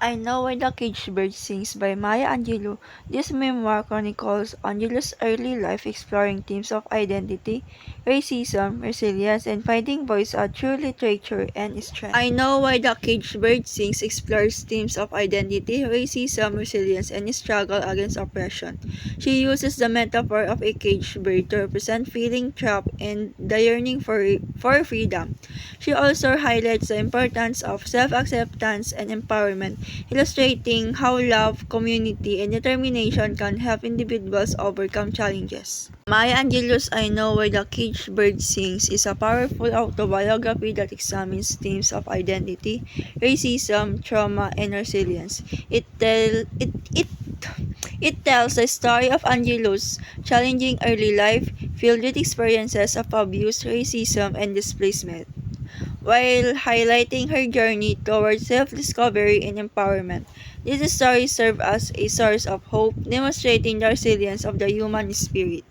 I Know Why the Caged Bird Sings by Maya Angelou. This memoir chronicles Angelou's early life, exploring themes of identity, racism, resilience, and finding voice through literature and strength. I Know Why the Caged Bird Sings explores themes of identity, racism, resilience, and struggle against oppression. She uses the metaphor of a caged bird to represent feeling trapped and the yearning for freedom. She also highlights the importance of self-acceptance and empowerment, illustrating how love, community, and determination can help individuals overcome challenges. Maya Angelou's I Know Why the Caged Bird Sings is a powerful autobiography that examines themes of identity, racism, trauma, and resilience. It tells the story of Angelou's challenging early life, filled with experiences of abuse, racism, and displacement, while highlighting her journey towards self-discovery and empowerment. These stories serve as a source of hope, demonstrating the resilience of the human spirit.